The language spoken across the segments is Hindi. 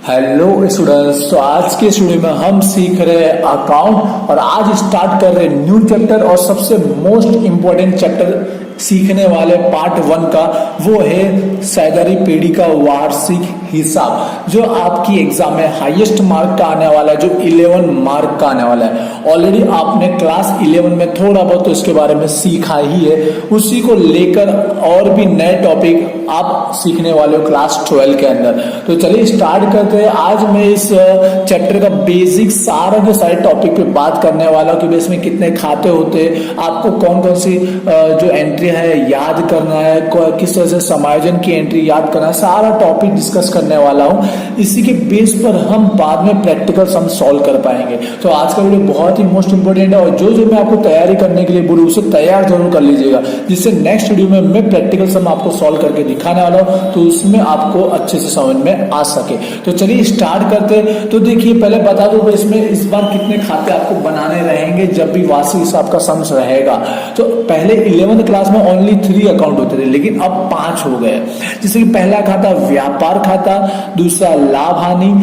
हेलो स्टूडेंट्स, तो आज के स्टूडियो में हम सीख रहे हैं अकाउंट और आज स्टार्ट कर रहे हैं न्यू चैप्टर और सबसे मोस्ट इंपॉर्टेंट चैप्टर सीखने वाले पार्ट 1 का, वो है सैलरी पेड़ी का वार्षिक हिसाब, जो आपकी एग्जाम में हाईएस्ट मार्क का आने वाला है, जो 11 मार्क का आने वाला है। ऑलरेडी आपने क्लास 11 में थोड़ा बहुत तो इसके बारे में सीखा ही है, उसी को लेकर और भी नए टॉपिक आप सीखने वाले हो क्लास 12 के अंदर। तो चलिए स्टार्ट करते हैं। आज मैं इस चैप्टर का बेसिक सारे के सारे टॉपिक पे बात करने वाला हूँ कि इसमें कितने खाते होते हैं, आपको कौन कौन सी जो एंट्री है याद करना है, किस तरह से समायोजन की एंट्री याद करना है, सारा टॉपिक डिस्कस करने वाला हूँ। इसी के बेस पर हम बाद में प्रैक्टिकल सम सॉल्व कर पाएंगे। तो आज का वीडियो बहुत ही मोस्ट इंपोर्टेंट है और जो जो मैं आपको तैयारी करने के लिए बोलूँ उसे तैयार जरूर कर लीजिएगा, जिससे नेक्स्ट वीडियो में मैं प्रैक्टिकल सम आपको सॉल्व करके दिखाने वाला हूँ, तो उसमें आपको अच्छे से समझ में आ सके। तो चलिए स्टार्ट करते। तो देखिए, पहले बता दो इसमें इस बार कितने खाते आपको बनाने रहेंगे जब भी वार्षिक हिसाब का सम्स रहेगा। तो पहले 11th क्लास में ओनली 3 अकाउंट होते थे, लेकिन अब 5 हो गए। जैसे कि पहला खाता व्यापार खाता, दूसरा लाभ हानि,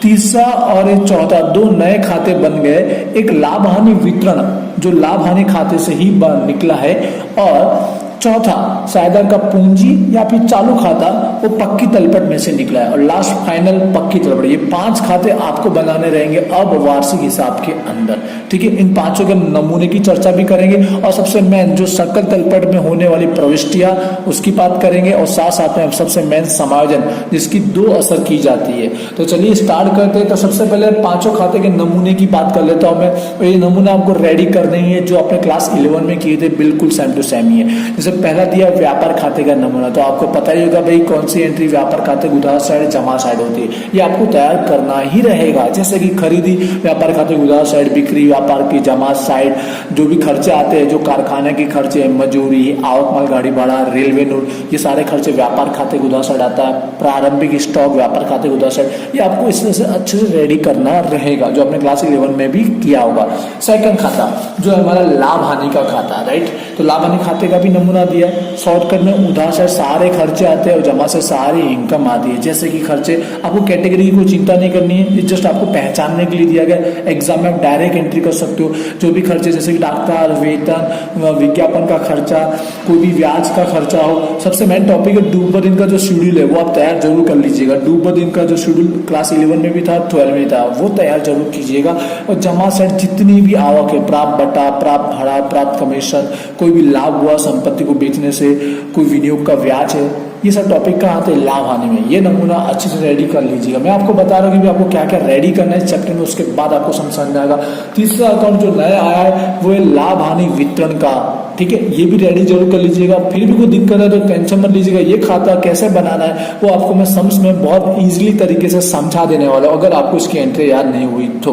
तीसरा और चौथा 2 नए खाते बन गए। एक लाभ हानि वितरण जो लाभ हानि खाते से ही निकला है, और चौथा शायद का पूंजी या फिर चालू खाता वो पक्की तलपट में से निकला है, और लास्ट फाइनल पक्की तलपट। ये 5 खाते आपको बनाने रहेंगे अब वार्षिक हिसाब के अंदर। ठीक है, इन 5 के नमूने की चर्चा भी करेंगे और सबसे मेन जो सकल तलपट में होने वाली प्रविष्टियां उसकी बात करेंगे, और साथ साथ में सबसे मेन समायोजन जिसकी 2 असर की जाती है। तो चलिए स्टार्ट करते हैं। तो सबसे पहले 5 खाते के नमूने की बात कर लेता हूं मैं। ये नमूना आपको रेडी करने ही है जो आपने क्लास 11 में किए थे, बिल्कुल सेम टू सेम ही है। जैसे पहला दिया व्यापार खाते का नमूना, तो आपको पता ही होगा भाई कौन सी एंट्री व्यापार खाते उधार साइड जमा साइड होती है, ये आपको तैयार करना ही रहेगा। जैसे कि खरीदी व्यापार खाते उधार साइड, बिक्री व्यापार की जमा साइड, जो भी खर्चे आते हैं, जो कारखाने के खर्चे, मजदूरी, आवक माल गाड़ी भाड़ा, रेलवे नोट, ये सारे खर्चे व्यापार खाते उधार साइड आता है। प्रारंभिक स्टॉक व्यापार खाते उधार साइड, ये आपको इस तरह से अच्छे से रेडी करना रहेगा, जो आपने क्लास 11 में भी किया होगा। सेकंड खाता जो हमारा लाभ हानि का खाता, राइट। तो लाभ हानि खाते का भी नमूना दिया। शॉर्टकट में उधार से सारे खर्चे आते हैं और जमा से सारी इनकम आती है। जैसे कि खर्चे आपको कैटेगरी की कोई चिंता नहीं करनी है, जस्ट आपको पहचानने के लिए दिया गया। एग्जाम में आप डायरेक्ट एंट्री कर सकते हो। जो भी खर्चे जैसे कि डॉक्टर, वेतन, विज्ञापन का खर्चा, कोई भी ब्याज का खर्चा हो। सबसे मेन टॉपिक है डूब दिन का जो शेड्यूल है वो आप तैयार जरूर कर लीजिएगा। डूब दिन का जो शेड्यूल क्लास 11 में भी था, 12 में था, वो तैयार जरूर कीजिएगा। और जमा सेट जितनी भी आवक है, प्राप्त बटा, प्राप्त भाड़ा, प्राप्त कमीशन, कोई भी लाभ हुआ संपत्ति को बेचने से, कोई विनियोग का ब्याज है, ये सब टॉपिक कहाँ आते हैं लाभ हानि में। ये नमूना अच्छे से रेडी कर लीजिएगा। मैं आपको बता रहा हूँ कि आपको क्या क्या रेडी करना है इस चैप्टर में, उसके बाद आपको समझ में आएगा। तीसरा अकाउंट जो नया आया है वो है लाभ हानि वितरण का। ठीक है, ये भी रेडी जरूर कर लीजिएगा। फिर भी कोई दिक्कत है तो टेंशन मत लीजिएगा, ये खाता कैसे बनाना है वो आपको मैं सम्स में बहुत इजीली तरीके से समझा देने वाला हूँ। अगर आपको इसकी एंट्री याद नहीं हुई तो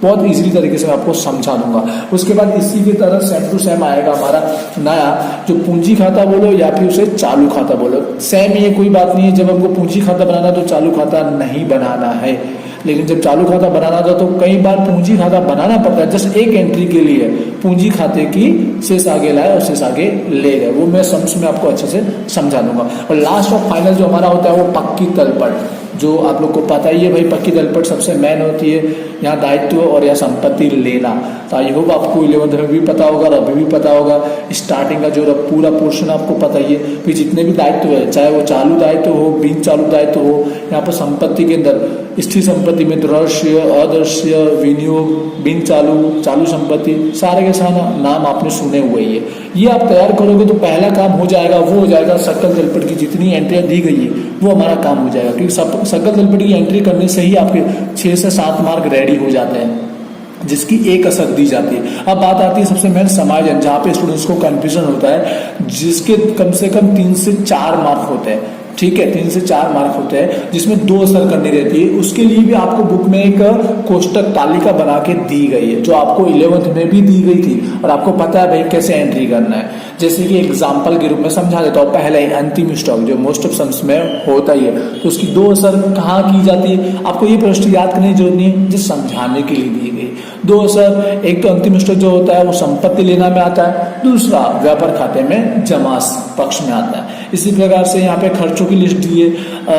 बहुत इजीली तरीके से मैं आपको समझा दूंगा। उसके बाद इसी की तरह सेम टू सेम आएगा हमारा नया जो पूंजी खाता बोलो या फिर उसे चालू खाता बोलो, सेम ही है, कोई बात नहीं है। जब हमको पूंजी खाता बनाना तो चालू खाता नहीं बनाना है, लेकिन जब चालू खाता बनाना था तो कई बार पूंजी खाता बनाना पड़ता है। जस्ट एक एंट्री के लिए पूंजी खाते की शेष आगे लाए और शेष आगे ले गए, वो मैं सम्स में आपको अच्छे से समझा दूंगा। और लास्ट और फाइनल जो हमारा होता है वो पक्की तलपट, जो आप लोग को पता ही है भाई, पक्की तलपट सबसे मेन होती है। यहाँ दायित्व और या संपत्ति लेना, तो आई होप आपको 11th में भी पता होगा और अभी भी पता होगा। स्टार्टिंग का जो पूरा पोर्शन आपको पता ही है। फिर जितने भी दायित्व है, चाहे वो चालू दायित्व हो, बिन चालू दायित्व हो, यहाँ पर संपत्ति के अंदर स्थिर संपत्ति में दृश्य, अदृश्य, विनियोग, बिन चालू, चालू संपत्ति, सारे के सारे नाम आपने सुने हुए ही है। ये आप तैयार करोगे तो पहला काम हो जाएगा, वो हो जाएगा सकल तलपट की जितनी एंट्रियां दी गई है वो हमारा काम हो जाएगा, क्योंकि सकल तलपट की एंट्री करने से ही आपके 6 से 7 मार्क रेडी हो जाते हैं, जिसकी एक असर दी जाती है। अब बात आती है सबसे मेन समायोजन, जहाँ पे स्टूडेंट्स को कंफ्यूजन होता है, जिसके कम से कम 3 से 4 मार्क होते हैं। ठीक है, 3 से 4 मार्क होते हैं, जिसमें 2 असर करनी रहती है। उसके लिए भी आपको बुक में एक कोष्टक तालिका बना के दी गई है, जो आपको 11th में भी दी गई थी, और आपको पता है भाई कैसे एंट्री करना है। जैसे कि एग्जाम्पल के रूप में समझा देता हूँ। पहले अंतिम स्टॉक जो मोस्ट ऑफ सम्स में होता ही है, तो उसकी 2 असर कहाँ की जाती है, आपको ये प्रश्न याद करने की जरूरत नहीं है, जो समझाने के लिए दी गई। दो असर, एक तो अंतिम स्टेज जो होता है वो संपत्ति लेना में आता है, दूसरा व्यापार खाते में जमा पक्ष में आता है। इसी प्रकार से यहाँ पे खर्चों की लिस्ट दी है,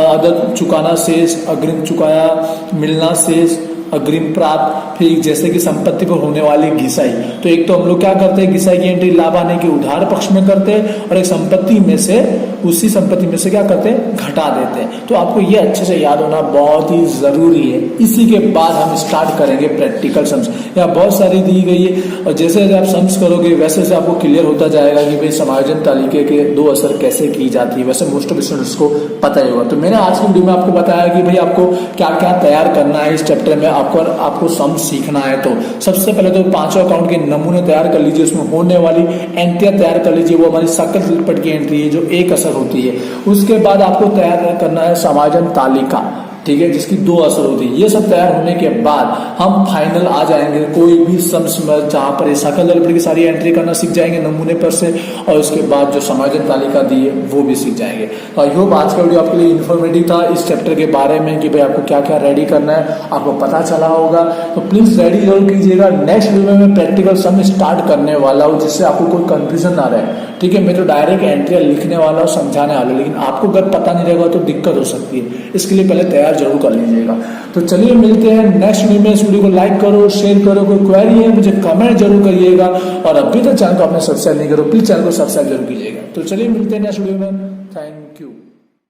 अदर चुकाना शेष, अग्रिम चुकाया, मिलना शेष, अग्रिम प्राप्त, फिर जैसे कि संपत्ति पर होने वाली घिसाई। तो एक तो हम लोग क्या करते हैं, घिसाई की एंट्री लाभ आने के उधार पक्ष में करते हैं और एक संपत्ति में से, उसी संपत्ति में से क्या करते हैं, घटा देते हैं। तो आपको ये अच्छे से याद होना बहुत ही जरूरी है। इसी के बाद हम स्टार्ट करेंगे प्रैक्टिकल सम्स। यहाँ बहुत सारी दी गई है और जैसे जैसे आप सम्स करोगे वैसे वैसे आपको क्लियर होता जाएगा कि भाई समायोजन तालिका के दो असर कैसे की जाती है। वैसे मोस्ट ऑफ स्टूडेंट्स को पता ही होगा। तो मैंने आज की वीडियो में आपको बताया कि भाई आपको क्या क्या तैयार करना है इस चैप्टर में। आपको सम सीखना है तो सबसे पहले तो पांचों अकाउंट के नमूने तैयार कर लीजिए, उसमें होने वाली एंट्रियां तैयार कर लीजिए। वो हमारी सकल तलपट की एंट्री है जो एक असर होती है। उसके बाद आपको तैयार करना है समायोजन तालिका, ठीक है, जिसकी दो असर होती है। ये सब तैयार होने के बाद हम फाइनल आ जाएंगे कोई भी सम्स में जहां पर ये सकल तलपट की सारी एंट्री करना सीख जाएंगे नमूने पर से, और उसके बाद जो समायोजन तालिका दी है वो भी सीख जाएंगे। तो आई होप आज का वीडियो आपके लिए इन्फॉर्मेटिव था इस चैप्टर के बारे में कि भाई आपको क्या क्या रेडी करना है, आपको पता चला होगा। तो प्लीज रेडी जरूर कीजिएगा। नेक्स्ट वीडियो में मैं प्रैक्टिकल सम स्टार्ट करने वाला हूँ जिससे आपको कोई कंफ्यूजन ना रहे, ठीक है। मैं तो डायरेक्ट एंट्रियां लिखने वाला हूँ, समझाने वाला हूँ, लेकिन आपको अगर पता नहीं रहेगा तो दिक्कत हो सकती है। इसके लिए पहले तैयार जरूर कर लीजिएगा। तो चलिए मिलते हैं नेक्स्ट वीडियो में। इस वीडियो को लाइक करो, शेयर करो, कोई क्वेरी है मुझे कमेंट जरूर करिएगा, और अभी तक चैनल को आपने सब्सक्राइब नहीं करो प्लीज चैनल को सब्सक्राइब जरूर कीजिएगा। तो चलिए मिलते हैं नेक्स्ट वीडियो में। Thank you.